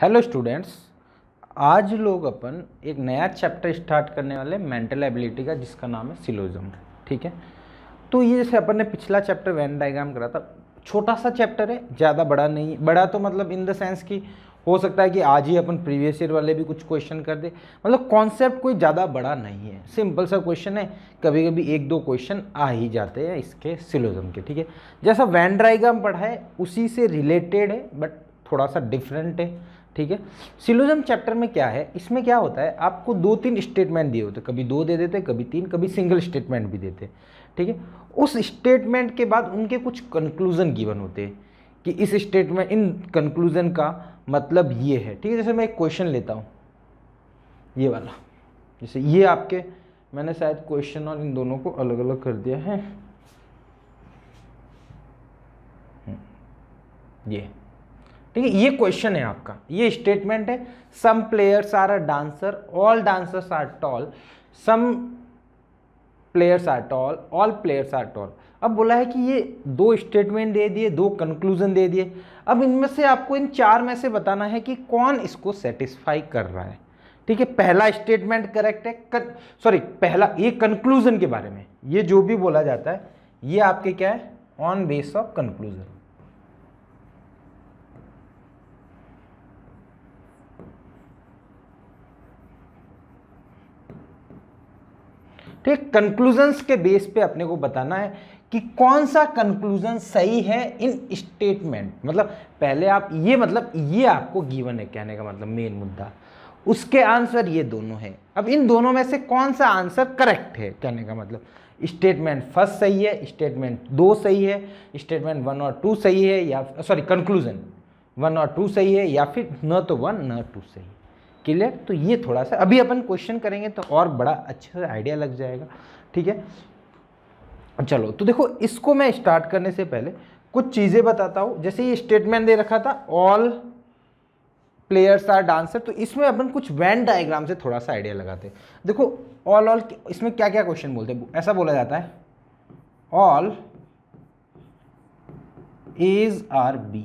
Hello students, आज लोग अपन एक नया चैप्टर स्टार्ट करने वाले मेंटल एबिलिटी का, जिसका नाम है सिलोजिज्म। ठीक है, तो ये जैसे अपन ने पिछला चैप्टर वेन डायग्राम करा था, छोटा सा चैप्टर है, ज़्यादा बड़ा नहीं। बड़ा तो मतलब इन द सेंस कि हो सकता है कि आज ही अपन प्रीवियस ईयर वाले भी कुछ क्वेश्चन कर दे, मतलब कॉन्सेप्ट कोई ज़्यादा बड़ा नहीं है, सिंपल सा क्वेश्चन है। कभी कभी एक दो क्वेश्चन आ ही जाते हैं इसके सिलोजिज्म के। ठीक है, जैसा वेन डायग्राम पढ़ा है उसी से रिलेटेड है, बट थोड़ा सा डिफरेंट है। ठीक है, सिलोजिज्म चैप्टर में क्या है, इसमें क्या होता है, आपको दो तीन स्टेटमेंट दिए होते, कभी दो दे देते, कभी तीन, कभी सिंगल स्टेटमेंट भी देते। ठीक है, उस स्टेटमेंट के बाद उनके कुछ कंक्लूजन गिवन होते हैं कि इस स्टेटमेंट, इन कंक्लूजन का मतलब ये है। ठीक है, जैसे मैं एक क्वेश्चन लेता हूँ, ये वाला, जैसे ये आपके, मैंने शायद क्वेश्चन और इन दोनों को अलग अलग कर दिया है। ये ठीक है, ये क्वेश्चन है आपका, ये स्टेटमेंट है, some players are a dancer, all dancers are tall, some players are tall, all players are tall. अब बोला है कि ये दो स्टेटमेंट दे दिए, दो कंक्लूजन दे दिए। अब इनमें से आपको इन चार में से बताना है कि कौन इसको सेटिस्फाई कर रहा है। ठीक है, पहला स्टेटमेंट करेक्ट है, सॉरी पहला ये कंक्लूजन के बारे में, ये जो भी बोला जाता है ये आपके क्या है, ऑन बेस ऑफ कंक्लूजन। ठीक, कंक्लूजन्स के बेस पे अपने को बताना है कि कौन सा कंक्लूजन सही है इन स्टेटमेंट। मतलब पहले आप ये, मतलब ये आपको गिवन है, कहने का मतलब मेन मुद्दा, उसके आंसर ये दोनों है। अब इन दोनों में से कौन सा आंसर करेक्ट है, कहने का मतलब स्टेटमेंट फर्स्ट सही है, स्टेटमेंट दो सही है, स्टेटमेंट वन और टू सही है, या सॉरी कंक्लूजन वन और टू सही है, या फिर न तो वन न टू सही है। क्लियर? तो ये थोड़ा सा अभी अपन क्वेश्चन करेंगे तो और बड़ा अच्छा से आइडिया लग जाएगा। ठीक है, चलो तो देखो, इसको मैं स्टार्ट करने से पहले कुछ चीज़ें बताता हूँ। जैसे ये स्टेटमेंट दे रखा था, ऑल प्लेयर्स आर डांसर, तो इसमें अपन कुछ वेन डायग्राम से थोड़ा सा आइडिया लगाते हैं। देखो ऑल इसमें क्या क्या क्वेश्चन बोलते हैं, ऐसा बोला जाता है ऑल एज आर बी।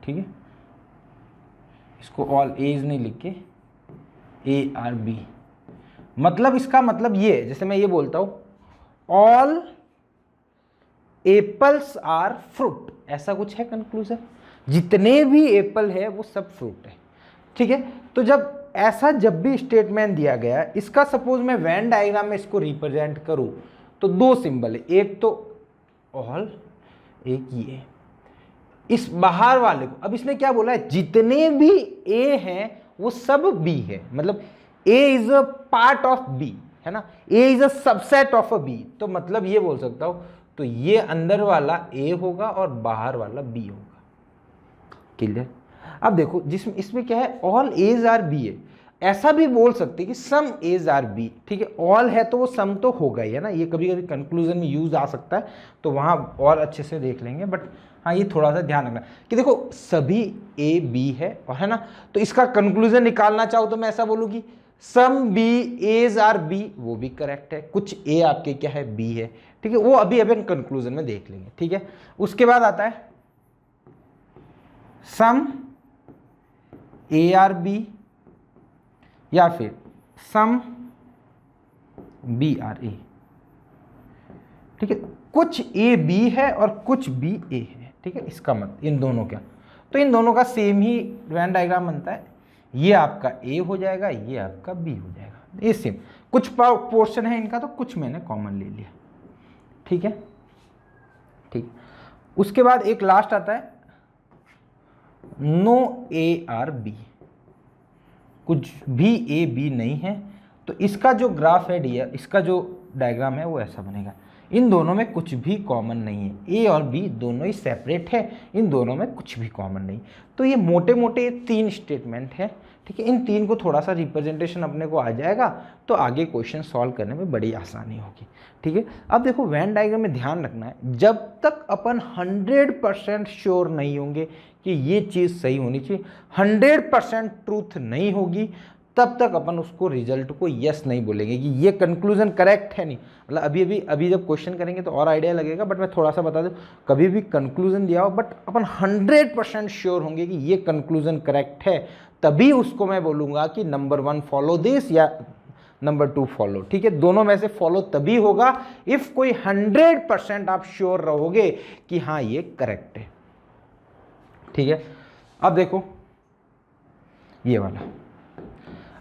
ठीक है, इसको ऑल एज नहीं लिख के ए आर बी, मतलब इसका मतलब ये है, जैसे मैं ये बोलता हूं ऑल एप्पल्स आर फ्रूट, ऐसा कुछ है कंक्लूजन, जितने भी एप्पल है वो सब फ्रूट है। ठीक है, तो जब ऐसा जब भी स्टेटमेंट दिया गया, इसका सपोज मैं वेन डायग्राम में इसको रिप्रेजेंट करूं तो दो सिंबल है, एक तो ऑल, एक ये, इस बाहर वाले को। अब इसने क्या बोला है, जितने भी ए हैं वो सब बी है, मतलब A is a part of B, है ना, A is a subset of a B. तो मतलब ये बोल सकता हूं, तो ये अंदर वाला ए होगा और बाहर वाला बी होगा। क्लियर? अब देखो, जिसमें इसमें क्या है, ऑल एज आर बी है, ऐसा भी बोल सकते कि सम एज आर बी। ठीक है, ऑल है तो वो सम तो होगा ही, है ना, ये कभी कभी कंक्लूजन में यूज आ सकता है, तो वहां और अच्छे से देख लेंगे। बट हाँ, ये थोड़ा सा ध्यान रखना कि देखो सभी ए बी है, और है ना, तो इसका कंक्लूजन निकालना चाहो तो मैं ऐसा बोलूँगी some B as are B, वो भी करेक्ट है, कुछ ए आपके क्या है, बी है। ठीक है, वो अभी अभी कंक्लूजन में देख लेंगे। ठीक है, उसके बाद आता है सम ए आर बी, या फिर सम बी आर ए। ठीक है, कुछ ए बी है और कुछ बी ए है। ठीक है, इसका मतलब इन दोनों का, तो इन दोनों का सेम ही वेन डायग्राम बनता है, ये आपका ए हो जाएगा, ये आपका बी हो जाएगा, ये सेम। कुछ पोर्शन है इनका तो कुछ मैंने कॉमन ले लिया। ठीक है, ठीक, उसके बाद एक लास्ट आता है नो ए आर बी, कुछ भी ए बी नहीं है, तो इसका जो ग्राफ है डियर, इसका जो डायग्राम है वो ऐसा बनेगा, इन दोनों में कुछ भी कॉमन नहीं है, ए और बी दोनों ही सेपरेट है, इन दोनों में कुछ भी कॉमन नहीं। तो ये मोटे मोटे तीन स्टेटमेंट है। ठीक है, इन तीन को थोड़ा सा रिप्रेजेंटेशन अपने को आ जाएगा तो आगे क्वेश्चन सॉल्व करने में बड़ी आसानी होगी। ठीक है, अब देखो वेन डायग्राम में ध्यान रखना है, जब तक अपन 100% श्योर नहीं होंगे कि ये चीज़ सही होनी चाहिए, 100% ट्रूथ नहीं होगी, तब तक अपन उसको रिजल्ट को यस नहीं बोलेंगे कि ये कंक्लूजन करेक्ट है नहीं। मतलब अभी जब क्वेश्चन करेंगे तो और आइडिया लगेगा, बट मैं थोड़ा सा बता दूं, कभी भी कंक्लूजन दिया हो बट अपन 100% श्योर होंगे कि ये कंक्लूजन करेक्ट है, तभी उसको मैं बोलूँगा कि नंबर 1 फॉलो दिस या नंबर 2 फॉलो। ठीक है, दोनों में से फॉलो तभी होगा इफ कोई 100% आप श्योर रहोगे कि हाँ ये करेक्ट है। ठीक है, अब देखो ये वाला,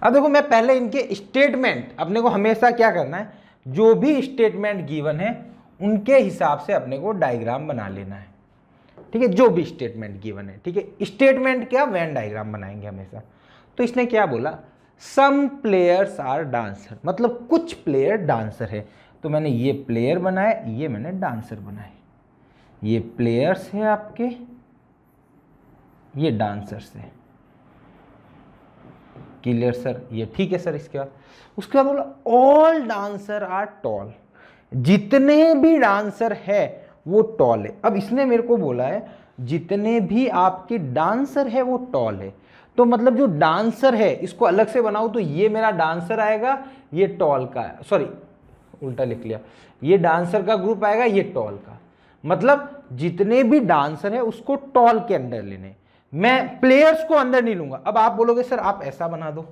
अब देखो मैं पहले इनके स्टेटमेंट, अपने को हमेशा क्या करना है, जो भी स्टेटमेंट गिवन है उनके हिसाब से अपने को डायग्राम बना लेना है। ठीक है, जो भी स्टेटमेंट गिवन है, ठीक है, स्टेटमेंट क्या, वेन डायग्राम बनाएंगे हमेशा। तो इसने क्या बोला, सम प्लेयर्स आर डांसर, मतलब कुछ प्लेयर डांसर है। तो मैंने ये प्लेयर बनाए, ये मैंने डांसर बनाए, ये प्लेयर्स है आपके, ये डांसर्स है। क्लियर सर, ये ठीक है सर। इसके बाद उसके बाद बोला ऑल डांसर आर टॉल, जितने भी डांसर है वो टॉल है। अब इसने मेरे को बोला है जितने भी आपके डांसर है वो टॉल है, तो मतलब जो डांसर है इसको अलग से बनाओ तो ये मेरा डांसर आएगा, ये टॉल का, सॉरी उल्टा लिख लिया, ये डांसर का ग्रुप आएगा, ये टॉल का। मतलब जितने भी डांसर है उसको टॉल के अंदर लेने, मैं प्लेयर्स को अंदर नहीं लूंगा। अब आप बोलोगे सर आप ऐसा बना दो,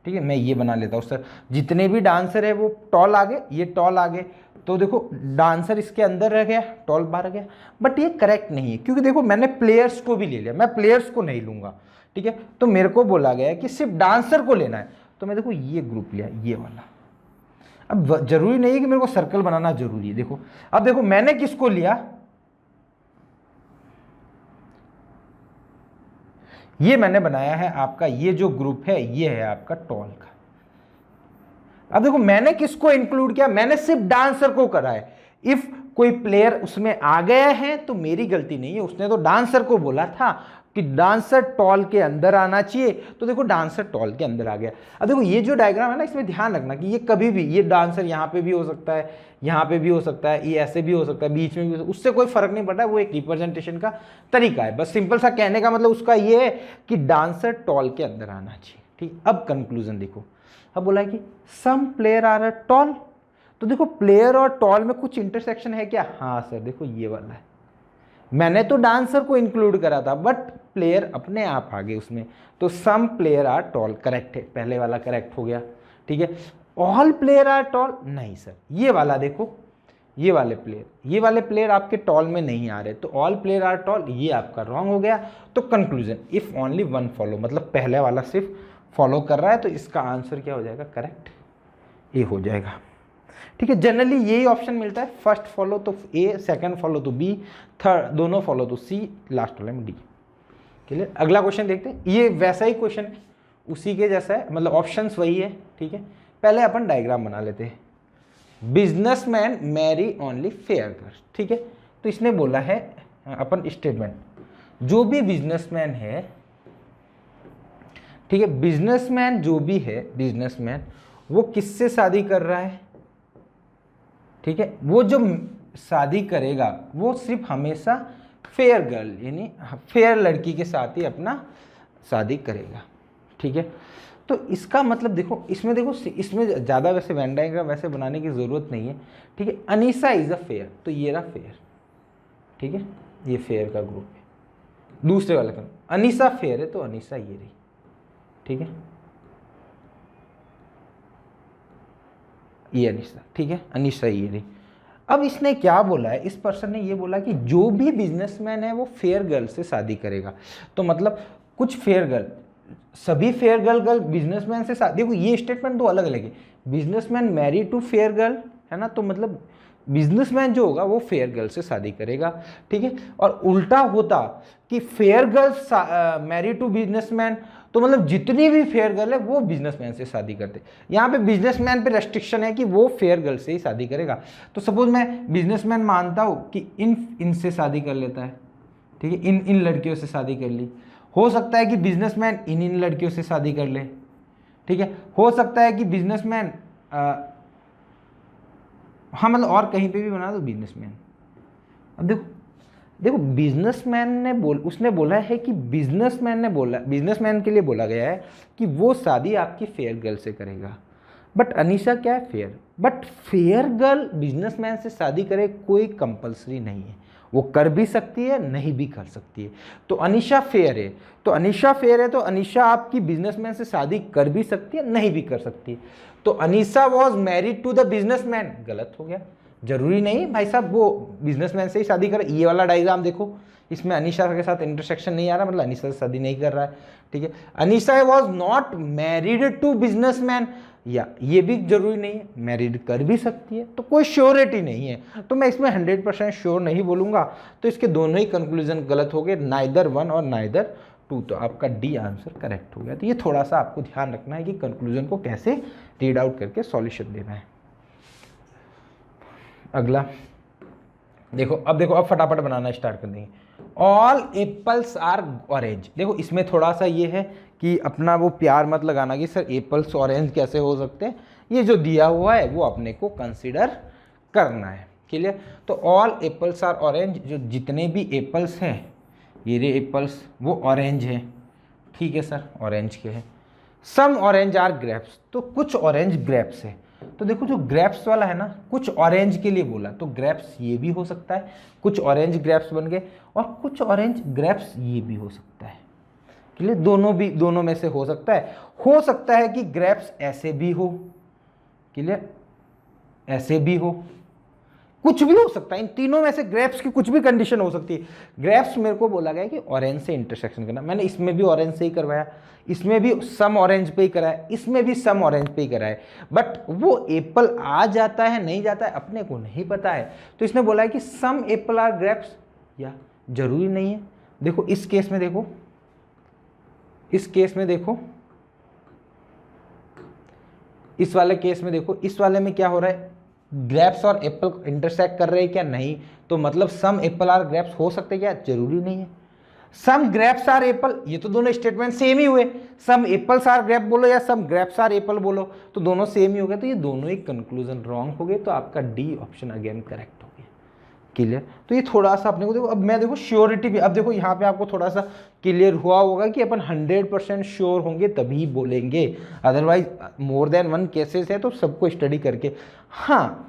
ठीक है, मैं ये बना लेता हूं सर, जितने भी डांसर है वो टॉल आगे, ये टॉल आगे, तो देखो डांसर इसके अंदर रह गया, टॉल बाहर रह गया। बट ये करेक्ट नहीं है, क्योंकि देखो मैंने प्लेयर्स को भी ले लिया, मैं प्लेयर्स को नहीं लूंगा। ठीक है, तो मेरे को बोला गया है कि सिर्फ डांसर को लेना है, तो मैं देखो ये ग्रुप लिया, ये वाला। अब जरूरी नहीं है कि मेरे को सर्कल बनाना जरूरी है। देखो अब देखो मैंने किसको लिया, ये मैंने बनाया है आपका, ये जो ग्रुप है ये है आपका टॉल का। अब देखो मैंने किसको इंक्लूड किया, मैंने सिर्फ डांसर को करा है। इफ कोई प्लेयर उसमें आ गया है तो मेरी गलती नहीं है, उसने तो डांसर को बोला था कि डांसर टॉल के अंदर आना चाहिए, तो देखो डांसर टॉल के अंदर आ गया। अब देखो ये जो डायग्राम है ना, इसमें ध्यान रखना कि ये कभी भी, ये डांसर यहाँ पे भी हो सकता है, यहाँ पे भी हो सकता है, ये ऐसे भी हो सकता है, बीच में भी हो सकता है, उससे कोई फर्क नहीं पड़ता है, वो एक रिप्रेजेंटेशन का तरीका है। बस सिंपल सा कहने का मतलब उसका ये है कि डांसर टॉल के अंदर आना चाहिए। ठीक, अब कंक्लूजन देखो, अब बोला है कि सम प्लेयर आर अ टॉल, तो देखो प्लेयर और टॉल में कुछ इंटरसेक्शन है क्या, हाँ सर देखो ये वाला है, मैंने तो डांसर को इंक्लूड करा था बट प्लेयर अपने आप आ गए उसमें, तो सम प्लेयर आर टॉल करेक्ट है, पहले वाला करेक्ट हो गया। ठीक है, ऑल प्लेयर आर टॉल नहीं सर, ये वाला देखो, ये वाले प्लेयर आपके टॉल में नहीं आ रहे, तो ऑल प्लेयर आर टॉल ये आपका रॉन्ग हो गया। तो conclusion, if only one follow, मतलब पहले वाला सिर्फ फॉलो कर रहा है, तो इसका आंसर क्या हो जाएगा, करेक्ट ए हो जाएगा। ठीक है, जनरली यही ऑप्शन मिलता है, फर्स्ट फॉलो तो ए, सेकंड फॉलो तो बी, थर्ड दोनों फॉलो तो सी, लास्ट वाले में डी। क्लियर, अगला क्वेश्चन देखते हैं, ये वैसा ही क्वेश्चन है, उसी के जैसा है, मतलब ऑप्शंस वही है। ठीक है, पहले अपन डायग्राम बना लेते हैं। Businessman marry only fair girls, ठीक है, तो इसने बोला है अपन स्टेटमेंट, जो भी बिजनेसमैन है, ठीक है, बिजनेसमैन जो भी है, बिजनेसमैन वो किससे शादी कर रहा है, ठीक है, वो जो शादी करेगा वो सिर्फ हमेशा फेयर गर्ल यानी फेयर लड़की के साथ ही अपना शादी करेगा। ठीक है, तो इसका मतलब देखो, इसमें देखो, इसमें ज़्यादा वैसे वेन डायग्राम वैसे बनाने की ज़रूरत नहीं है। ठीक है, अनीसा इज़ अ फेयर, तो ये रहा फेयर, ठीक है, ये फेयर का ग्रुप है। दूसरे वाले का अनीसा फेयर है, तो अनीसा ये रही, ठीक है, ये अनीसा, ठीक है, अनीसा ये रही। अब इसने क्या बोला है, इस पर्सन ने ये बोला कि जो भी बिजनेसमैन है वो फेयर गर्ल से शादी करेगा, तो मतलब कुछ फेयर गर्ल, सभी फेयर गर्ल बिजनेसमैन से शादी, देखो ये स्टेटमेंट दो अलग अलग है, businessman marry to fair girl है ना, तो मतलब बिजनेसमैन जो होगा वो फेयर गर्ल से शादी करेगा। ठीक है, और उल्टा होता कि fair girl marry to businessman, तो मतलब जितनी भी फेयर गर्ल है वो बिजनेसमैन से शादी करते। यहाँ पे बिजनेसमैन पे रेस्ट्रिक्शन है कि वो फेयर गर्ल से ही शादी करेगा, तो सपोज मैं बिजनेसमैन मानता हूँ कि इनसे शादी कर लेता है, ठीक है, इन लड़कियों से शादी कर ली, हो सकता है कि बिजनेसमैन इन लड़कियों से शादी कर ले, ठीक है, हो सकता है कि बिजनेसमैन हाँ मतलब और कहीं पे भी बना दो बिजनेसमैन। अब देखो देखो उसने बोला है कि बिजनेसमैन के लिए बोला गया है कि वो शादी आपकी फेयर गर्ल से करेगा। बट अनीशा क्या है? Fair. But fair girl businessman से शादी करे कोई कंपलसरी नहीं है, वो कर भी सकती है, नहीं भी कर सकती है। तो अनीशा फेयर है, तो अनीशा आपकी बिजनेसमैन से शादी कर भी सकती है, नहीं भी कर सकती है। तो Anisha was married to the businessman, गलत हो गया। जरूरी नहीं भाई साहब वो बिजनेसमैन से ही शादी करे। ये वाला डायग्राम देखो, इसमें अनीशा के साथ इंटरसेक्शन नहीं आ रहा, मतलब अनीशा से शादी नहीं कर रहा है, ठीक है। Anisha was not married to businessman, या ये भी जरूरी नहीं है, मैरिड कर भी सकती है, तो कोई श्योरिटी नहीं है। तो मैं इसमें 100% श्योर नहीं बोलूंगा, तो इसके दोनों ही कंक्लूजन गलत हो गए, नाइदर 1 और नाइदर 2। तो आपका डी आंसर करेक्ट हो गया। तो ये थोड़ा सा आपको ध्यान रखना है कि कंक्लूजन को कैसे रीड आउट करके सॉल्यूशन देना है। अगला देखो, अब फटाफट बनाना स्टार्ट कर देंगे। All apples are orange. देखो इसमें थोड़ा सा ये है कि अपना वो प्यार मत लगाना कि सर एप्पल्स ऑरेंज कैसे हो सकते हैं, ये जो दिया हुआ है वो अपने को कंसीडर करना है, क्लियर। तो ऑल एप्पल्स आर ऑरेंज, जो जितने भी एप्पल्स हैं, ये एप्पल्स वो ऑरेंज है, ठीक है सर, ऑरेंज के हैं। सम ऑरेंज आर ग्रेप्स, तो कुछ ऑरेंज ग्रेप्स है। तो देखो जो ग्रेप्स वाला है ना, कुछ ऑरेंज के लिए बोला, तो ग्रेप्स ये भी हो सकता है, कुछ ऑरेंज ग्रेप्स बन गए, और कुछ ऑरेंज ग्रेप्स ये भी हो सकता है, क्लियर। दोनों में से हो सकता है। हो सकता है कि ग्रेप्स ऐसे भी हो, क्लियर, ऐसे भी हो, कुछ भी हो सकता है। इन तीनों में से ग्रेप्स की कुछ भी कंडीशन हो सकती है। ग्रेप्स मेरे को बोला गया कि ऑरेंज से इंटरसेक्शन करना, मैंने इसमें भी ऑरेंज से ही करवाया, इसमें भी सम ऑरेंज पे ही कराया, इसमें भी सम ऑरेंज पे ही कराया। बट वो एप्पल आ जाता है नहीं जाता है अपने को नहीं पता है, तो इसने बोला है कि सम एप्पल आर ग्रेप्स, या जरूरी नहीं है। देखो इस केस में देखो, इस केस में देखो, इस वाले केस में देखो, इस वाले में क्या हो रहा है, ग्रेप्स और एप्पल इंटरसेक्ट कर रहे हैं क्या? नहीं। तो मतलब सम एप्पल आर ग्रेप्स हो सकते क्या? जरूरी नहीं है। सम ग्रेप्स आर एप्पल, ये तो दोनों स्टेटमेंट सेम ही हुए। सम एप्पल्स आर ग्रेप बोलो या सम ग्रेप्स आर एप्पल बोलो, तो दोनों सेम ही हो गए, तो ये दोनों ही कंक्लूजन रॉन्ग हो गए। तो आपका डी ऑप्शन अगेन करेक्ट हो गया, क्लियर। तो ये थोड़ा सा अपने को देखो, अब मैं देखो श्योरिटी भी, अब देखो यहाँ पे आपको थोड़ा सा क्लियर हुआ होगा कि अपन 100% श्योर होंगे तभी बोलेंगे, अदरवाइज मोर देन 1 केसेस है तो सबको स्टडी करके। हाँ,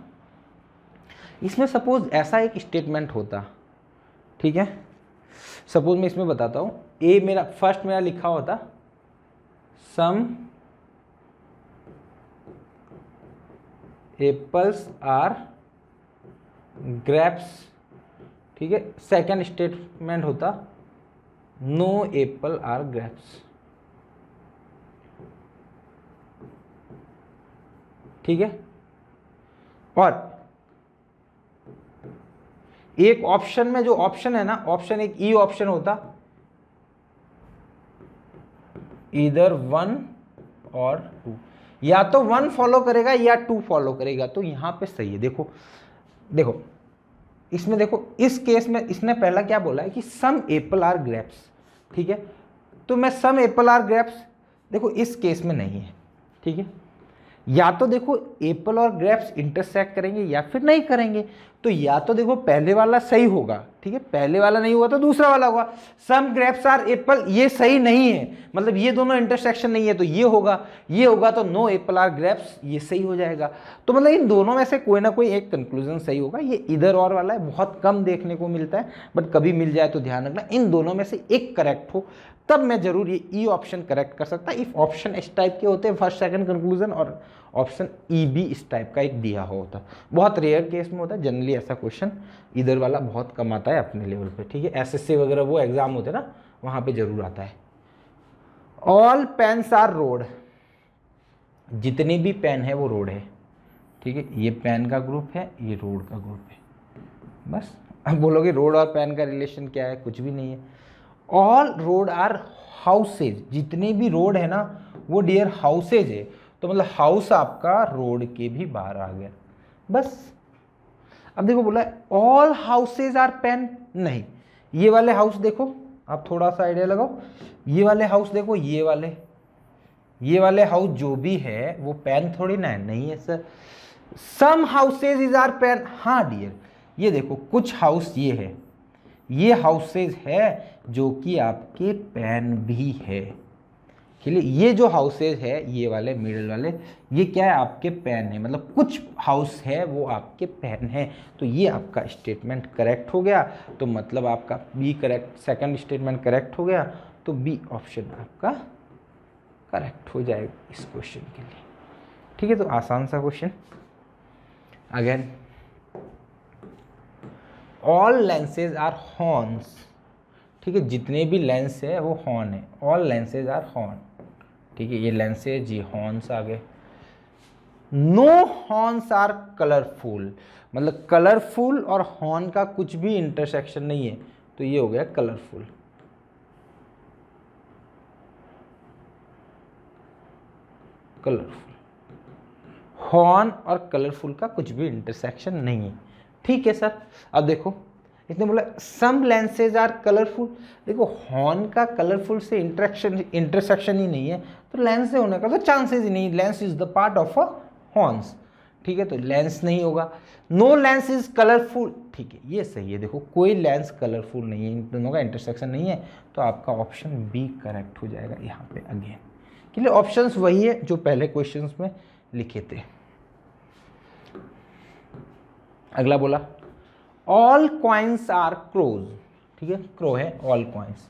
इसमें सपोज ऐसा एक स्टेटमेंट होता, ठीक है, सपोज मैं इसमें बताता हूं, ए मेरा फर्स्ट मेरा लिखा होता सम एप्पल्स आर ग्रेप्स, ठीक है। सेकंड स्टेटमेंट होता नो एप्पल आर ग्रेप्स, ठीक है। और एक ऑप्शन में जो ऑप्शन है ना, ऑप्शन एक ई ऑप्शन होता इधर 1 और 2, या तो 1 फॉलो करेगा या 2 फॉलो करेगा। तो यहां पे सही है। देखो देखो इसमें देखो, इस केस में इसने पहला क्या बोला है कि सम एप्पल आर ग्रेप्स, ठीक है। तो मैं सम एप्पल आर ग्रेप्स, देखो इस केस में नहीं है, ठीक है। या तो देखो एप्पल और ग्रेप्स इंटरसेक्ट करेंगे या फिर नहीं करेंगे। तो या तो देखो पहले वाला सही होगा, ठीक है, पहले वाला नहीं हुआ तो दूसरा वाला होगा। सम ग्रेप्स आर एप्पल, ये सही नहीं है, मतलब ये दोनों इंटरसेक्शन नहीं है, तो ये होगा तो नो एप्पल आर ग्रेप्स, ये सही हो जाएगा। तो मतलब इन दोनों में से कोई ना कोई एक कंक्लूजन सही होगा। ये इधर और वाला है, बहुत कम देखने को मिलता है, बट कभी मिल जाए तो ध्यान रखना इन दोनों में से एक करेक्ट हो, तब मैं जरूर ये ई ऑप्शन करेक्ट कर सकता। इफ ऑप्शन इस टाइप के होते हैं, फर्स्ट सेकंड कंक्लूजन, और ऑप्शन ई भी इस टाइप का एक दिया होता, बहुत रेयर केस में होता है। जनरली ऐसा क्वेश्चन इधर वाला बहुत कम आता है अपने लेवल पे, ठीक है। एसएससी वगैरह वो एग्जाम होते हैं ना, वहां पे जरूर आता है। ऑल पेन्स आर रोड, जितने भी पेन है वो रोड है, ठीक है। ये पेन का ग्रुप है, ये रोड का ग्रुप है, बस। अब बोलोगे रोड और पेन का रिलेशन क्या है? कुछ भी नहीं है। ऑल रोड आर हाउसेज, जितने भी रोड है ना वो डियर हाउसेज है, तो मतलब हाउस आपका रोड के भी बाहर आ गया, बस। अब देखो बोला ऑल हाउसेज आर पेन, नहीं। ये वाले हाउस देखो, आप थोड़ा सा आइडिया लगाओ, ये वाले हाउस देखो, ये वाले हाउस जो भी है वो पेन थोड़ी ना है, नहीं है sir. Some houses is are pen, हाँ डियर, ये देखो कुछ हाउस ये है, ये हाउसेज है जो कि आपके पैन भी है। क्लियर, ये जो हाउसेज है ये वाले मिडिल वाले, ये क्या है, आपके पैन है, मतलब कुछ हाउस है वो आपके पैन है। तो ये आपका स्टेटमेंट करेक्ट हो गया, तो मतलब आपका B correct, second statement correct हो गया, तो बी ऑप्शन आपका करेक्ट हो जाएगा इस क्वेश्चन के लिए। ठीक है, तो आसान सा question. Again, all lenses are horns. ठीक है, जितने भी लेंस है वो हॉर्न है, ऑल लेंसेज आर हॉर्न। ठीक है, ये लेंसेज, ये हॉर्न्स आ गए। नो हॉर्न्स आर कलरफुल, मतलब कलरफुल और हॉर्न का कुछ भी इंटरसेक्शन नहीं है, तो ये हो गया कलरफुल। कलरफुल, हॉर्न और कलरफुल का कुछ भी इंटरसेक्शन नहीं है। ठीक है सर, अब देखो इसने बोला सम लेंसेज आर कलरफुल। देखो हॉर्न का कलरफुल से इंटरसेक्शन ही नहीं है, तो लेंस से होने का तो चांसेस ही नहीं। Lens is the part of a horns. ठीक है, तो लेंस नहीं होगा। नो लेंस इज कलरफुल, ठीक है ये सही है। देखो कोई लेंस कलरफुल नहीं है, इन दोनों का इंटरसेक्शन नहीं है, तो आपका ऑप्शन बी करेक्ट हो जाएगा यहाँ पे। अगेन के लिए ऑप्शंस वही है जो पहले क्वेश्चंस में लिखे थे। अगला बोला ऑल कॉइन्स आर क्रोज। ठीक है, क्रो है ऑल कॉइन्स,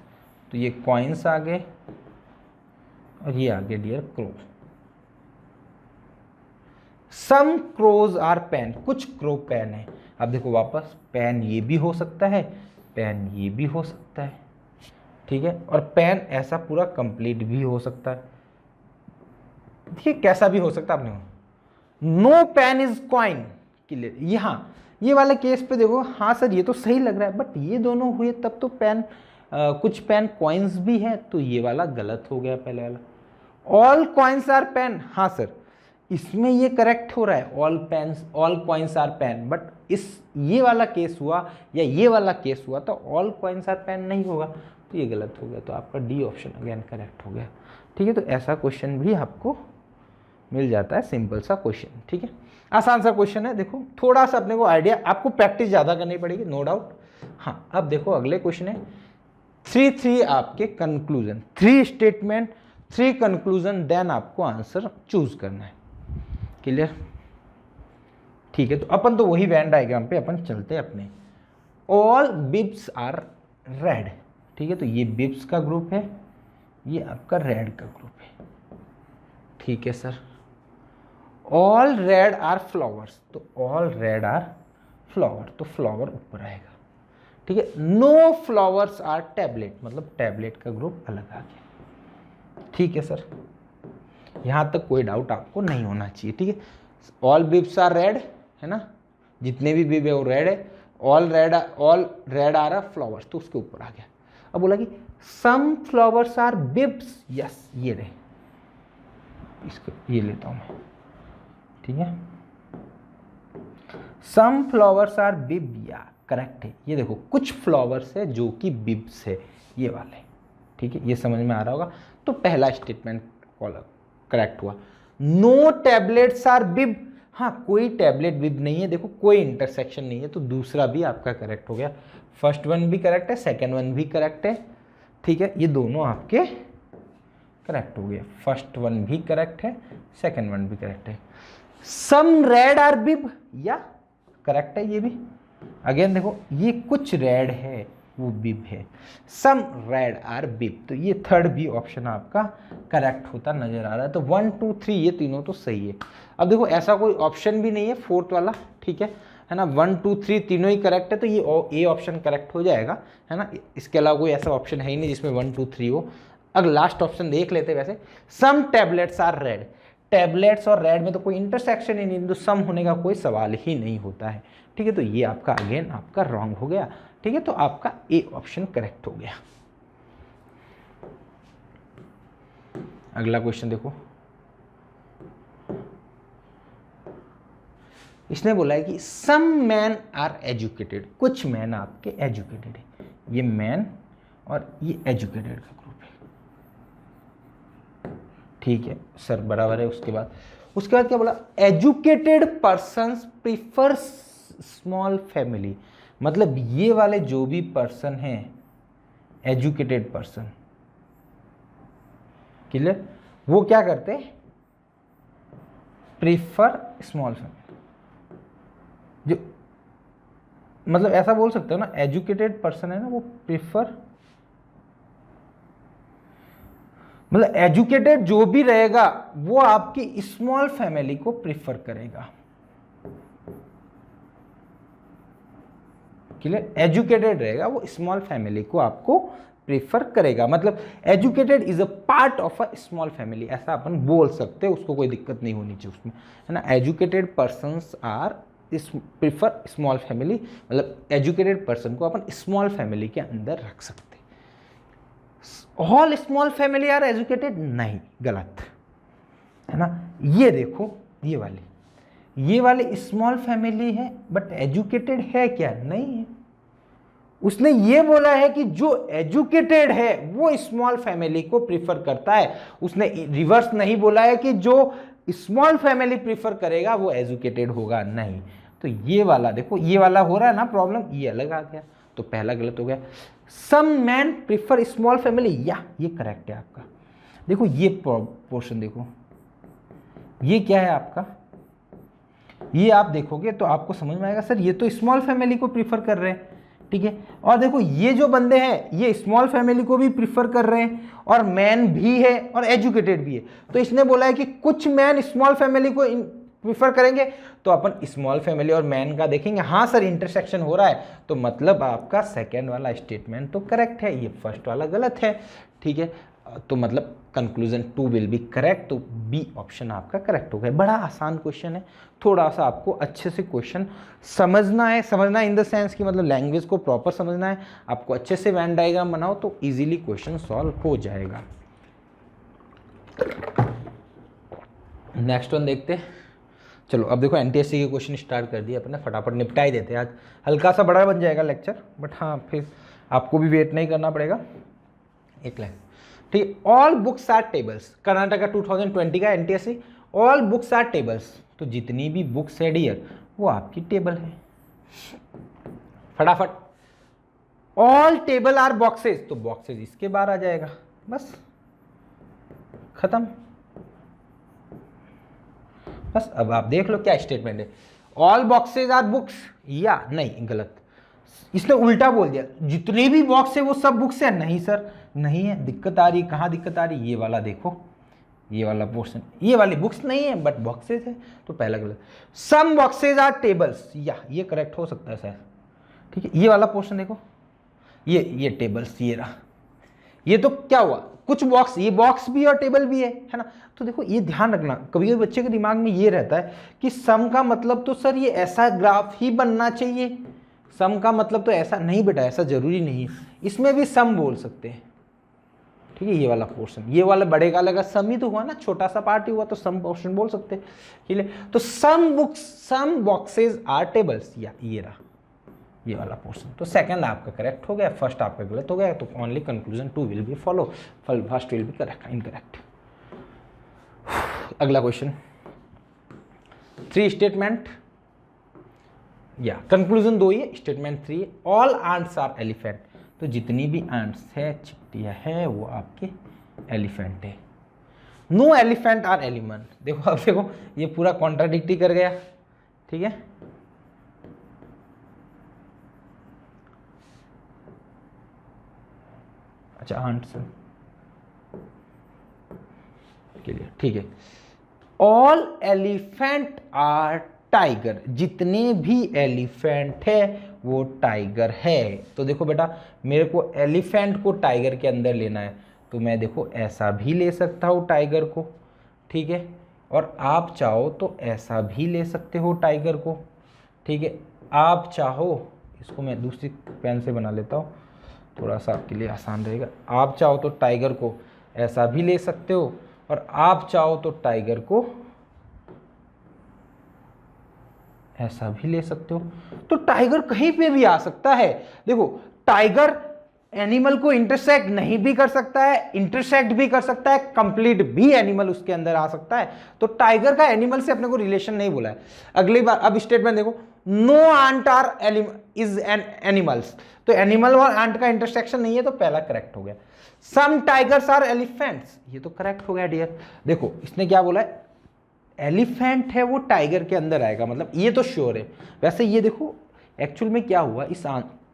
तो ये कॉइन्स आ गए और ये आ गए dear crow. Some crows are pen, कुछ क्रो पेन है। अब देखो वापस, पेन ये भी हो सकता है, पेन ये भी हो सकता है। ठीक है, और पेन ऐसा पूरा कंप्लीट भी हो सकता है। ठीक, कैसा भी हो सकता है आपने। No pen is coin, clear. यहाँ ये वाले केस पे देखो, हाँ सर ये तो सही लग रहा है, बट ये दोनों हुए तब तो पेन कुछ पेन कॉइन्स भी है, तो ये वाला गलत हो गया पहले वाला। ऑल कॉइन्स आर पेन, हाँ सर इसमें ये करेक्ट हो रहा है, all pens all coins are pen, but इस ये वाला केस हुआ या ये वाला केस हुआ तो ऑल कॉइन्स आर पेन नहीं होगा, तो ये गलत हो गया। तो आपका डी ऑप्शन अगेन करेक्ट हो गया। ठीक है, तो ऐसा क्वेश्चन भी आपको मिल जाता है, सिंपल सा क्वेश्चन। ठीक है, आसान सा क्वेश्चन है। देखो थोड़ा सा अपने को आइडिया, आपको प्रैक्टिस ज़्यादा करनी पड़ेगी नो डाउट। हाँ, अब देखो अगले क्वेश्चन है 3 आपके कंक्लूजन, 3 स्टेटमेंट 3 कंक्लूजन, देन आपको आंसर चूज करना है। क्लियर। ठीक है, तो अपन तो वही वेन डायग्राम पे अपन चलते हैं अपने। All bibs are red. ठीक है, तो ये बिब्स का ग्रुप है, ये आपका रेड का ग्रुप है। ठीक है sir. All red are flowers, तो ऑल रेड आर फ्लावर, तो फ्लावर ऊपर आएगा। ठीक है, नो फ्लावर्स आर टैबलेट, मतलब टैबलेट का ग्रुप अलग आ गया। ठीक है सर, यहां तक कोई डाउट आपको नहीं होना चाहिए। ठीक है, ऑल बिब्स आर रेड है ना, जितने भी बिब है वो रेड है। All red are a flowers, तो उसके ऊपर आ गया। अब बोला कि some flowers are bibs, yes ये रहे, इसको ये लेता हूं मैं। ठीक है, सम फ्लावर्स आर बिब, या करेक्ट है। ये देखो कुछ फ्लावर्स है जो कि बिब्स है, ये वाले। ठीक है, ये समझ में आ रहा होगा। तो पहला स्टेटमेंट करेक्ट हुआ। नो टैबलेट्स आर बिब, हाँ कोई टैबलेट बिब नहीं है, देखो कोई इंटरसेक्शन नहीं है, तो दूसरा भी आपका करेक्ट हो गया। फर्स्ट वन भी करेक्ट है, सेकेंड वन भी करेक्ट है। ठीक है, ये दोनों आपके करेक्ट हो गए। फर्स्ट वन भी करेक्ट है, सेकेंड वन भी करेक्ट है। सम रेड आर बिब, या करेक्ट है ये भी। अगेन देखो ये कुछ रेड है वो बिब है, सम रेड आर बिब, तो ये थर्ड भी ऑप्शन आपका करेक्ट होता नजर आ रहा है। तो 1 2 3 ये तीनों तो सही है। अब देखो ऐसा कोई ऑप्शन भी नहीं है फोर्थ वाला, ठीक है ना, 1 2 3 तीनों ही करेक्ट है, तो ये ए ऑप्शन करेक्ट हो जाएगा, है ना। इसके अलावा कोई ऐसा ऑप्शन है ही नहीं जिसमें 1 2 3 हो। अगर लास्ट ऑप्शन देख लेते वैसे, सम टैबलेट्स आर रेड, टैबलेट्स और रेड में तो कोई इंटरसेक्शन ही नहीं, तो सम होने का कोई सवाल ही नहीं होता है। ठीक है, तो ये आपका अगेन आपका रॉन्ग हो गया। ठीक है, तो आपका ए ऑप्शन करेक्ट हो गया। अगला क्वेश्चन देखो, इसने बोला है कि सम मैन आर एजुकेटेड, कुछ मैन आपके एजुकेटेड है। ये मैन और ये एजुकेटेड का ग्रुप है। ठीक है सर, बराबर है। उसके बाद क्या बोला, educated persons prefer small family, मतलब ये वाले जो भी पर्सन हैं एजुकेटेड पर्सन, क्लियर, वो क्या करते हैं, प्रीफर स्मॉल फैमिली। जो मतलब ऐसा बोल सकते हो ना, एजुकेटेड पर्सन है ना, वो प्रीफर, मतलब एजुकेटेड जो भी रहेगा वो आपकी स्मॉल फैमिली को प्रीफर करेगा, क्लियर, एजुकेटेड रहेगा वो स्मॉल फैमिली को आपको प्रीफर करेगा। मतलब educated is a part of a small family, ऐसा अपन बोल सकते हैं, उसको कोई दिक्कत नहीं होनी चाहिए उसमें, है ना। Educated persons are prefer small family, मतलब एजुकेटेड पर्सन को अपन स्मॉल फैमिली के अंदर रख सकते हैं। All small family are educated, नहीं, गलत, है ना। ये देखो ये वाली स्मॉल फैमिली है बट एजुकेटेड है क्या, नहीं है। उसने ये बोला है कि जो एजुकेटेड है वो स्मॉल फैमिली को प्रीफर करता है, उसने रिवर्स नहीं बोला है कि जो स्मॉल फैमिली प्रीफर करेगा वो एजुकेटेड होगा, नहीं। तो ये वाला देखो, ये वाला हो रहा है ना प्रॉब्लम, ये अलग आ गया, तो पहला गलत हो गया। सम मैन प्रीफर स्मॉल फैमिली, या ये करेक्ट है आपका। देखो ये पोर्शन देखो, ये क्या है आपका, ये आप देखोगे तो आपको समझ में आएगा, सर ये तो स्मॉल फैमिली को प्रीफर कर रहे हैं, ठीक है। और देखो ये जो बंदे हैं ये स्मॉल फैमिली को भी प्रीफर कर रहे हैं और मैन भी है और एजुकेटेड भी है, तो इसने बोला है कि कुछ मैन स्मॉल फैमिली को प्रीफर करेंगे, तो अपन स्मॉल फैमिली और मैन का देखेंगे, हाँ सर इंटरसेक्शन हो रहा है, तो मतलब आपका सेकेंड वाला स्टेटमेंट तो करेक्ट है, ये फर्स्ट वाला गलत है, ठीक है। तो मतलब कंक्लूजन 2 विल बी करेक्ट, तो बी ऑप्शन आपका करेक्ट हो गया। बड़ा आसान क्वेश्चन है, थोड़ा सा आपको अच्छे से क्वेश्चन समझना है, समझना इन द सेंस कि मतलब लैंग्वेज को प्रॉपर समझना है, आपको अच्छे से वेन डायग्राम बनाओ तो इजीली क्वेश्चन सॉल्व हो जाएगा। नेक्स्ट वन देखते हैं। चलो अब देखो एनटीएससी के क्वेश्चन स्टार्ट कर दिए अपने, फटाफट निपटा ही देते हैं। आज हल्का सा बड़ा बन जाएगा लेक्चर, बट हाँ फिर आपको भी वेट नहीं करना पड़ेगा। एक लाइन, ठीक, all books are tables, Karnataka 2020 का NTSC, all books are tables, तो जितनी भी बुक्स है डियर वो आपकी टेबल है। फटाफट, ऑल टेबल आर बॉक्सेस, तो बॉक्सेस इसके बाहर आ जाएगा, बस खत्म। बस अब आप देख लो क्या स्टेटमेंट है, ऑल बॉक्सेस आर बुक्स, या नहीं, गलत, इसने उल्टा बोल दिया, जितने भी बॉक्स है वो सब बुक्स है, नहीं सर नहीं है, दिक्कत आ रही, कहाँ दिक्कत आ रही, ये वाला देखो, ये वाला पोर्शन, ये वाली बुक्स नहीं है बट बॉक्सेस है, तो पहला गलत। सम बॉक्सेस आर टेबल्स, या ये करेक्ट हो सकता है सर, ठीक है। ये वाला पोर्शन देखो, ये टेबल्स, ये रहा, ये तो क्या हुआ, कुछ बॉक्स, ये बॉक्स भी और टेबल भी है ना। तो देखो ये ध्यान रखना, कभी कभी बच्चे के दिमाग में ये रहता है कि सम का मतलब तो सर ये ऐसा ग्राफ ही बनना चाहिए, सम का मतलब तो ऐसा नहीं बेटा, ऐसा जरूरी नहीं है, इसमें भी सम बोल सकते हैं, ठीक है। ये वाला पोर्शन, ये वाला बड़े का लगा सम ही तो हुआ ना, छोटा सा पार्ट ही हुआ, तो सम पोर्शन बोल सकते हैं, ठीक है। तो some books, some boxes are tables, या ये रहा ये वाला पोर्शन, तो सेकंड आपका करेक्ट हो गया, फर्स्ट आपका गलत हो गया, तो only conclusion 2 will be follow, first will be correct, incorrect. अगला क्वेश्चन, 3 स्टेटमेंट, या कंक्लूजन 2 ही है, statement 3, all ants are elephant, तो जितनी भी आंट्स है, चिट्टियाँ है, वो आपके एलिफेंट है। नो एलिफेंट आर एलिमन, देखो अब देखो ये पूरा कॉन्ट्राडिक्टी कर गया, ठीक है। अच्छा आंट्स के लिए, ठीक है। ऑल एलिफेंट आर टाइगर, जितने भी एलिफेंट है वो टाइगर है। तो देखो बेटा मेरे को एलिफेंट को टाइगर के अंदर लेना है, तो मैं देखो ऐसा भी ले सकता हूँ टाइगर को, ठीक है, और आप चाहो तो ऐसा भी ले सकते हो टाइगर को, ठीक है। आप चाहो, इसको मैं दूसरी पेन से बना लेता हूँ, थोड़ा सा आपके लिए आसान रहेगा। आप चाहो तो टाइगर को ऐसा भी ले सकते हो, और आप चाहो तो टाइगर को ऐसा भी ले सकते हो। तो टाइगर कहीं पे भी आ सकता है। देखो टाइगर एनिमल को इंटरसेक्ट नहीं भी कर सकता है, इंटरसेक्ट भी कर सकता है, कंप्लीट भी एनिमल उसके अंदर आ सकता है। तो टाइगर का एनिमल से अपने को रिलेशन नहीं बोला है। अगली बार अब स्टेटमेंट देखो, no ant are animal, is an animals, तो एनिमल और एंट का इंटरसेक्शन नहीं है, तो पहला करेक्ट हो गया। सम टाइगर्स आर एलिफेंट्स, ये तो करेक्ट हो गया डियर। देखो इसने क्या बोला है, एलिफेंट है वो टाइगर के अंदर आएगा, मतलब ये तो श्योर है। वैसे ये देखो एक्चुअल में क्या हुआ, इस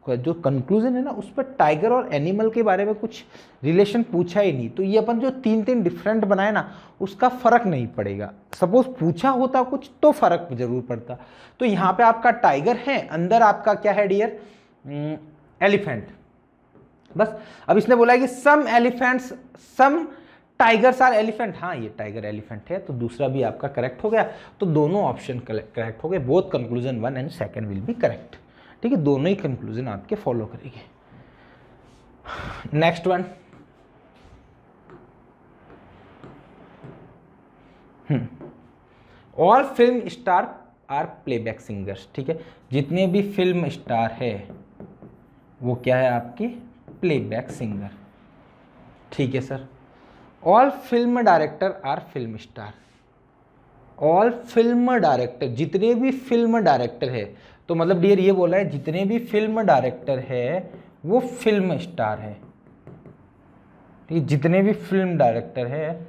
जो कंक्लूजन है ना उस पर टाइगर और एनिमल के बारे में कुछ रिलेशन पूछा ही नहीं, तो ये अपन जो तीन तीन डिफरेंट बनाए ना उसका फर्क नहीं पड़ेगा। सपोज पूछा होता कुछ तो फर्क जरूर पड़ता। तो यहाँ पे आपका टाइगर है, अंदर आपका क्या है डियर, एलिफेंट। बस अब इसने बोला है कि some elephants some tigers are elephant, हाँ ये टाइगर एलिफेंट है, तो दूसरा भी आपका करेक्ट हो गया। तो दोनों ऑप्शन करेक्ट हो गए, both conclusion 1 and 2 will be correct. ठीक है, दोनों ही कंक्लूजन आपके फॉलो करेंगे। Next one, all film star are playback singers. ठीक है, जितने भी फिल्म स्टार है वो क्या है आपकी प्लेबैक सिंगर। ठीक है sir. All film director are film star, all film director, जितने भी फिल्म डायरेक्टर है, तो मतलब डियर ये बोला है जितने भी फिल्म डायरेक्टर है वो फिल्म स्टार है। ठीक, जितने भी फिल्म डायरेक्टर है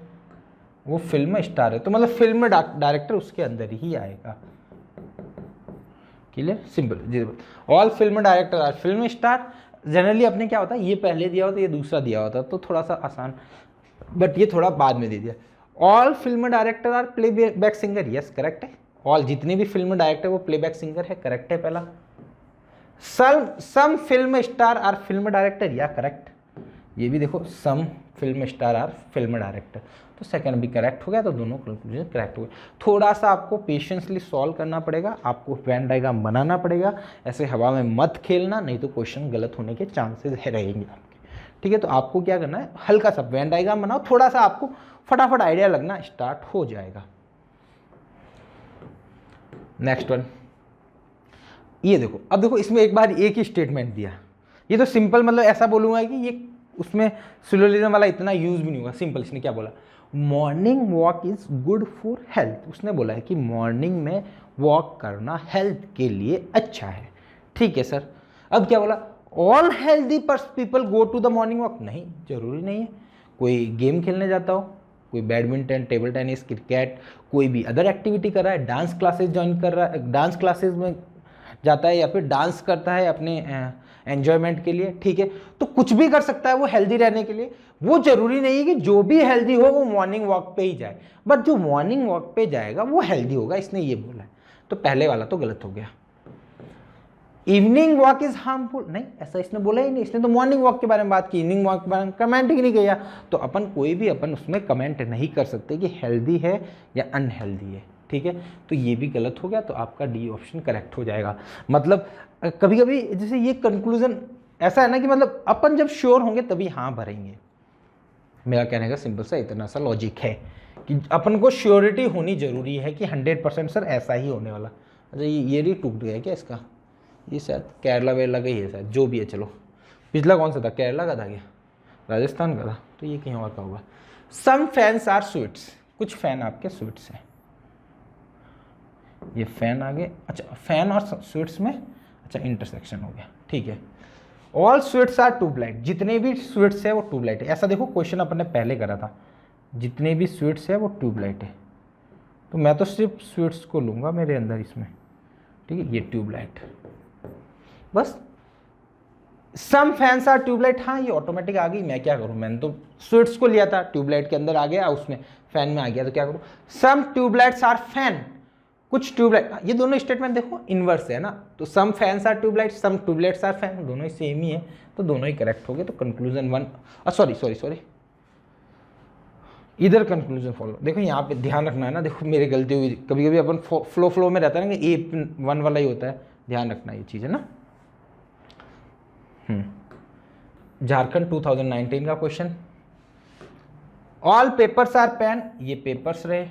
वो फिल्म स्टार है, तो मतलब फिल्म डायरेक्टर उसके अंदर ही आएगा। Clear, simple. All film director are film star. Generally अपने क्या होता है, ये पहले दिया होता, ये दूसरा दिया होता, तो थोड़ा सा आसान, बट ये थोड़ा बाद में दे दिया। All film director are playback singer, yes correct है। ऑल जितने भी फिल्म डायरेक्टर वो प्लेबैक सिंगर है, करेक्ट है पहला। Some film star are film director, या करेक्ट, ये भी देखो some film star are film director, तो सेकंड भी करेक्ट हो गया, तो दोनों कंक्लूजन करेक्ट हो गए। थोड़ा सा आपको पेशेंसली सॉल्व करना पड़ेगा, आपको वेन डायग्राम बनाना पड़ेगा, ऐसे हवा में मत खेलना, नहीं तो क्वेश्चन गलत होने के चांसेस रहेंगे आपके। ठीक है, तो आपको क्या करना है, हल्का सा वेन डायग्राम बनाओ, थोड़ा सा आपको फटाफट आइडिया लगना स्टार्ट हो जाएगा। नेक्स्ट वन, ये देखो, अब देखो इसमें एक बार एक ही स्टेटमेंट दिया, ये तो सिंपल, मतलब ऐसा बोलूंगा कि ये उसमें सिलोजिज्म वाला इतना यूज भी नहीं होगा, सिंपल। इसने क्या बोला, morning walk is good for health. उसने बोला है कि मॉर्निंग में वॉक करना हेल्थ के लिए अच्छा है। ठीक है सर। अब क्या बोला, all healthy people go to the morning walk, नहीं जरूरी नहीं है। कोई गेम खेलने जाता हो, कोई बैडमिंटन, टेबल टेनिस, क्रिकेट, कोई भी अदर एक्टिविटी कर रहा है, डांस क्लासेस ज्वाइन कर रहा है, डांस क्लासेस में जाता है या फिर डांस करता है अपने एंजॉयमेंट के लिए। ठीक है, तो कुछ भी कर सकता है वो हेल्दी रहने के लिए। वो जरूरी नहीं है कि जो भी हेल्दी हो वो मॉर्निंग वॉक पे ही जाए, बट जो मॉर्निंग वॉक पे जाएगा वो हेल्दी होगा, इसने ये बोला है। तो पहले वाला तो गलत हो गया। इवनिंग वॉक इज हार्मफुल, नहीं ऐसा इसने बोला ही नहीं, इसने तो मॉर्निंग वॉक के बारे में बात की, इवनिंग वॉक के बारे में कमेंट ही नहीं किया। तो अपन कोई भी अपन उसमें कमेंट नहीं कर सकते कि हेल्दी है या अनहेल्दी है। ठीक है, तो ये भी गलत हो गया, तो आपका डी ऑप्शन करेक्ट हो जाएगा। मतलब कभी कभी जैसे ये कंक्लूजन ऐसा है ना कि मतलब अपन जब श्योर होंगे तभी हाँ भरेंगे। मेरा कहने का सिंपल सा इतना सा लॉजिक है कि अपन को श्योरिटी होनी जरूरी है कि 100% सर ऐसा ही होने वाला। अच्छा ये भी टूट गया क्या इसका, ये शायद केरला वेरला का ही है शायद, जो भी है। चलो पिछला कौन सा था, केरला का था क्या, राजस्थान का था, तो ये कहीं और का होगा। सम फैंस आर स्वीट्स, कुछ फैन आपके स्वीट्स हैं। ये फैन आगे, अच्छा फैन और स्वीट्स में अच्छा इंटरसेक्शन हो गया। ठीक है, ऑल स्वीट्स आर ट्यूबलाइट, जितने भी स्वीट्स है वो ट्यूबलाइट है। ऐसा देखो क्वेश्चन अपन ने पहले करा था, जितने भी स्वीट्स है वो ट्यूबलाइट है, तो मैं तो सिर्फ स्वीट्स को लूँगा मेरे अंदर इसमें। ठीक है, ये ट्यूबलाइट बस। सम फैंस आर ट्यूबलाइट, हाँ ये ऑटोमेटिक आ गई, मैं क्या करूँ, मैंने तो स्वीट्स को लिया था, ट्यूबलाइट के अंदर आ गया, उसमें फैन में आ गया, तो क्या करूँ। सम ट्यूबलाइट्स आर फैन, कुछ ट्यूबलाइट, ये दोनों स्टेटमेंट देखो इनवर्स है ना, तो some fans are tubelight, some tubelights are fan, दोनों ही सेम ही है, तो दोनों ही करेक्ट हो गए। तो कंक्लूजन 1, सॉरी इधर कंक्लूजन फॉलो। देखो यहाँ पे ध्यान रखना है ना, देखो मेरी गलती हुई, कभी कभी अपन फ्लो में रहता है ना कि A1 वाला ही होता है, ध्यान रखना ये चीज़ है ना। झारखंड 2019 का question, all papers are pen, ये पेपर्स रहे,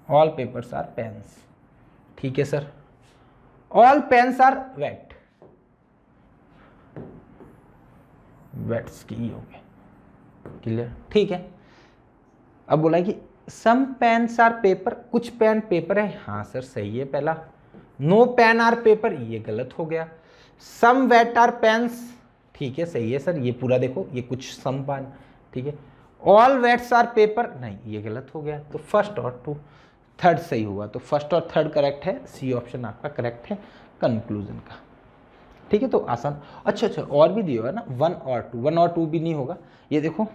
ऑल पेपर्स आर पेन्स। ठीक है sir. All pens are weight, weights की हो गए, क्लियर। ठीक है, अब बोला कि सम पेन्स आर पेपर, कुछ पेन पेपर है, हाँ सर सही है पहला। नो पेन आर पेपर, ये गलत हो गया। सम वेट आर पेन्स, ठीक है सही है सर, ये पूरा देखो, ये कुछ सम पान, ठीक है। ऑल वेट्स आर पेपर, नहीं ये गलत हो गया। तो फर्स्ट और टू, थर्ड सही हुआ, तो फर्स्ट और थर्ड करेक्ट है, सी ऑप्शन आपका करेक्ट है कंक्लूजन का, ठीक है। तो आसान। अच्छा और भी दिया है ना, 1 और 2, 1 और 2 भी नहीं होगा। ये देखो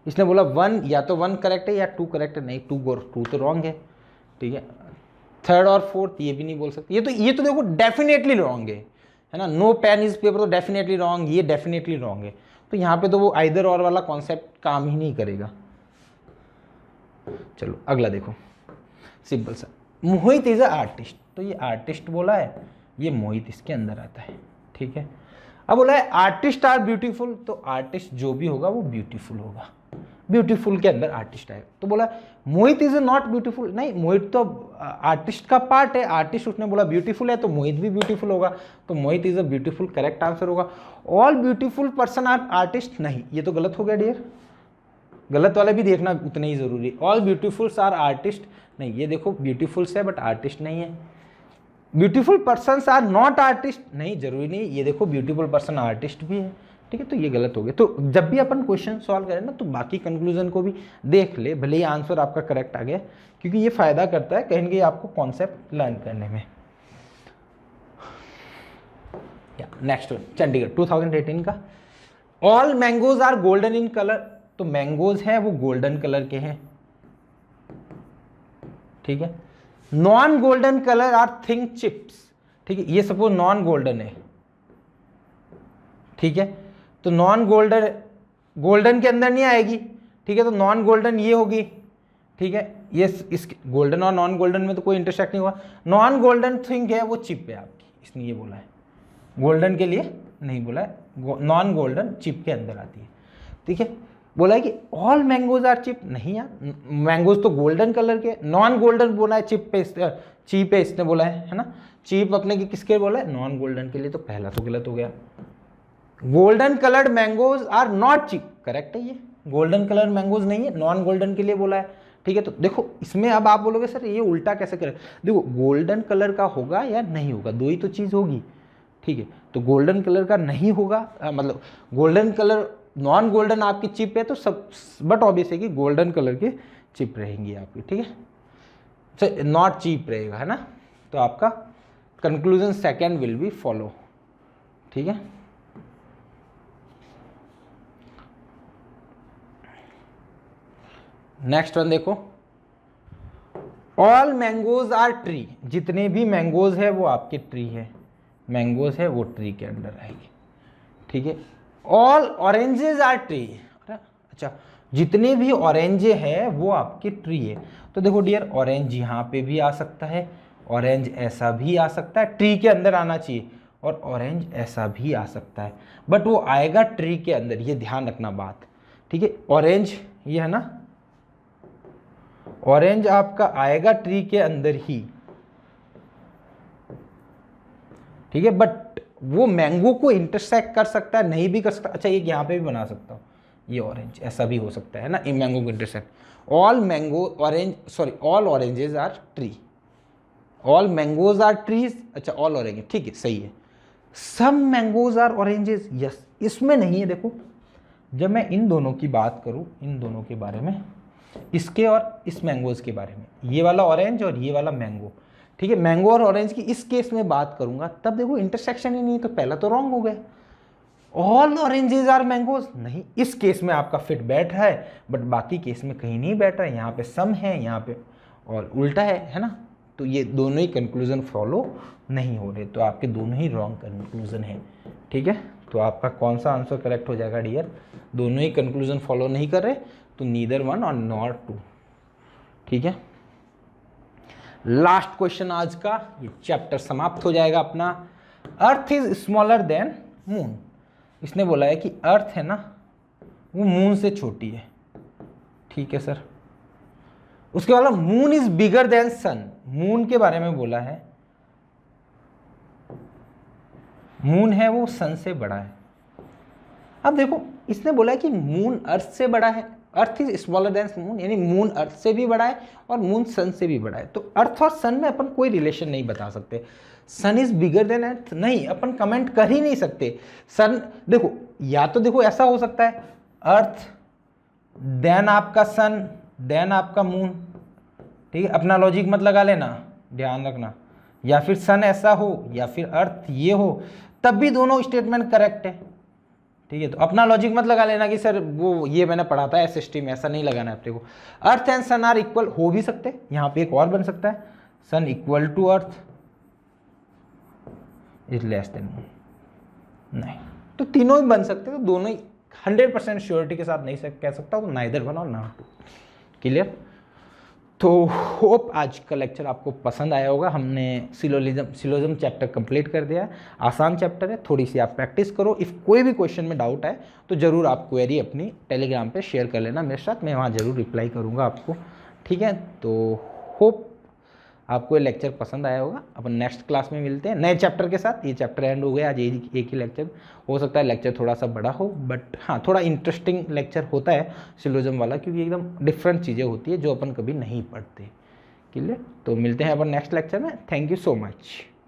इसने बोला 1, या तो 1 करेक्ट है या 2 करेक्ट है, नहीं 2 तो रॉन्ग है, ठीक है। थर्ड और फोर्थ ये भी नहीं बोल सकते, ये तो देखो डेफिनेटली रॉन्ग है ना। नो पेन इज पेपर तो डेफिनेटली रॉन्ग, ये डेफिनेटली रॉन्ग है। तो यहाँ पे तो वो आइदर और वाला कॉन्सेप्ट काम ही नहीं करेगा। चलो अगला देखो, सिंपल सा, मोहित इज अ आर्टिस्ट, तो ये आर्टिस्ट बोला है, ये मोहित इसके अंदर आता है, ठीक है। अब बोला है आर्टिस्ट आर ब्यूटीफुल, तो आर्टिस्ट जो भी होगा वो ब्यूटीफुल होगा, ब्यूटीफुल के अंदर आर्टिस्ट आएगा। तो बोला मोहित इज नॉट ब्यूटीफुल, नहीं मोहित तो आर्टिस्ट का पार्ट है, आर्टिस्ट उसने बोला ब्यूटीफुल है तो मोहित भी ब्यूटीफुल होगा, तो Mohit is a beautiful correct answer होगा। All beautiful person are artist, नहीं ये तो गलत हो गया डियर, गलत वाले भी देखना उतने ही जरूरी। ऑल ब्यूटीफुल्स आर आर्टिस्ट, नहीं ये देखो ब्यूटीफुल्स है बट आर्टिस्ट नहीं है। Beautiful persons are not artist, नहीं जरूरी नहीं, ये देखो ब्यूटीफुल पर्सन आर्टिस्ट भी है, ठीक है। तो ये गलत हो गया। तो जब भी अपन क्वेश्चन सॉल्व करें ना तो बाकी कंक्लूजन को भी देख ले, भले ही आंसर आपका करेक्ट आ गया, क्योंकि ये फायदा करता है कहीं ना कहीं आपको कॉन्सेप्ट लर्न करने में। नेक्स्ट चंडीगढ़ 2018 का, all mangoes are golden in colour, तो मैंगोज है वो गोल्डन कलर के हैं, ठीक है। Non golden colour are think chips, ठीक है, ये सपोज नॉन गोल्डन है, ठीक है। तो नॉन गोल्डन, गोल्डन के अंदर नहीं आएगी, ठीक है, तो नॉन गोल्डन ये होगी, ठीक है। ये इस गोल्डन और नॉन गोल्डन में तो कोई इंटरसेक्ट नहीं हुआ। नॉन गोल्डन थिंग है वो चिप है आपकी, इसने ये बोला है, गोल्डन के लिए नहीं बोला है, नॉन गोल्डन चिप के अंदर आती है, ठीक है। बोला है कि ऑल मैंगोज आर चिप, नहीं यार मैंगोज तो गोल्डन कलर के, नॉन गोल्डन बोला है, चिप पे चीप है इसने बोला है ना। चीप अपने की किसके बोला है, नॉन गोल्डन के लिए, तो पहला तो गलत हो गया। Golden coloured mangoes are not chip, correct है, ये गोल्डन कलर मैंगोज नहीं है, नॉन गोल्डन के लिए बोला है, ठीक है। तो देखो इसमें अब आप बोलोगे सर ये उल्टा कैसे करें, देखो गोल्डन कलर का होगा या नहीं होगा, दो ही तो चीज़ होगी, ठीक है। तो गोल्डन कलर का नहीं होगा, मतलब गोल्डन कलर, नॉन गोल्डन आपकी चिप है तो सब, बट ऑब्वियस है कि गोल्डन कलर के चिप रहेंगी आपकी, ठीक है। तो नॉट चीप रहेगा, है ना। तो आपका conclusion second will be follow, ठीक है। नेक्स्ट वन देखो, ऑल मैंगोज आर ट्री, जितने भी मैंगोज है वो आपके ट्री है, मैंगोज है वो ट्री के अंदर आएगी, ठीक है। ऑल ऑरेंजेस आर ट्री, अच्छा जितने भी ऑरेंजे हैं वो आपके ट्री है। तो देखो डियर ऑरेंज यहाँ पे भी आ सकता है, ऑरेंज ऐसा भी आ सकता है, ट्री के अंदर आना चाहिए, और ऑरेंज ऐसा भी आ सकता है, बट वो आएगा ट्री के अंदर, ये ध्यान रखना बात, ठीक है। ऑरेंज ये है ना, ऑरेंज आपका आएगा ट्री के अंदर ही, ठीक है, बट वो मैंगो को इंटरसेक्ट कर सकता है, नहीं भी कर सकता। अच्छा ये यहाँ पे भी बना सकता हूँ, ये ऑरेंज ऐसा भी हो सकता है ना, इन मैंगो को intersect. All mango orange, sorry all oranges are tree, all mangoes are trees, अच्छा ऑल ऑरेंज, ठीक है सही है। Some mangoes are oranges, yes, इसमें नहीं है। देखो जब मैं इन दोनों की बात करूँ, इन दोनों के बारे में, इसके और इस मैंगोज के बारे में, ये वाला ऑरेंज और ये वाला मैंगो, ठीक है, मैंगो और ऑरेंज की इस केस में बात करूंगा, तब देखो इंटरसेक्शन ही नहीं, तो पहला तो रॉन्ग हो गया। ऑल ऑरेंजेस आर मैंगोज, नहीं, इस केस में आपका फिट बैठ रहा है, बट बाकी केस में कहीं नहीं बैठ रहा है, यहाँ पे सम है, यहाँ पे और उल्टा है ना। तो ये दोनों ही कंक्लूजन फॉलो नहीं हो रहे, तो आपके दोनों ही रॉन्ग कंक्लूजन है, ठीक है। तो आपका कौन सा आंसर करेक्ट हो जाएगा डियर, दोनों ही कंक्लूजन फॉलो नहीं कर रहे, तो नीदर वन और नॉट टू, ठीक है। लास्ट क्वेश्चन आज का, ये चैप्टर समाप्त हो जाएगा अपना। Earth is smaller than moon, इसने बोला है कि अर्थ है ना वो मून से छोटी है, ठीक है सर। उसके बाद moon is bigger than sun, moon के बारे में बोला है, मून है वो सन से बड़ा है। अब देखो इसने बोला है कि मून अर्थ से बड़ा है, earth is smaller than moon, यानी मून अर्थ से भी बड़ा है और मून सन से भी बड़ा है। तो अर्थ और सन में अपन कोई रिलेशन नहीं बता सकते। सन इज बिगर देन अर्थ, नहीं, अपन कमेंट कर ही नहीं सकते। सन देखो, या तो देखो ऐसा हो सकता है अर्थ देन आपका सन देन आपका मून, ठीक है, अपना लॉजिक मत लगा लेना, ध्यान रखना, या फिर सन ऐसा हो या फिर अर्थ ये हो, तब भी दोनों स्टेटमेंट करेक्ट है, ठीक है। तो अपना लॉजिक मत लगा लेना कि सर वो ये मैंने पढ़ा था एसएसटी में, ऐसा नहीं लगाना है अपने को। Earth and sun are equal हो भी सकते हैं, यहाँ पे एक और बन सकता है, sun equal to earth is less than moon, नहीं, तो तीनों ही बन सकते हैं, तो दोनों ही 100% श्योरिटी के साथ नहीं कह सकता, तो नाइदर वन और ना टू। क्लियर? तो होप आज का लेक्चर आपको पसंद आया होगा। हमने सिलोजिज्म चैप्टर कंप्लीट कर दिया है, आसान चैप्टर है, थोड़ी सी आप प्रैक्टिस करो। इफ़ कोई भी क्वेश्चन में डाउट है तो ज़रूर आप क्वेरी अपनी टेलीग्राम पे शेयर कर लेना मेरे साथ, मैं वहाँ ज़रूर रिप्लाई करूँगा आपको, ठीक है। तो होप आपको ये लेक्चर पसंद आया होगा। अपन नेक्स्ट क्लास में मिलते हैं नए चैप्टर के साथ। ये चैप्टर एंड हो गया, आज एक ही लेक्चर, हो सकता है लेक्चर थोड़ा सा बड़ा हो, बट हाँ थोड़ा इंटरेस्टिंग लेक्चर होता है सिलोजिज्म वाला, क्योंकि एकदम डिफरेंट चीज़ें होती है जो अपन कभी नहीं पढ़ते। क्लियर? तो मिलते हैं अपन नेक्स्ट लेक्चर में। Thank you so much.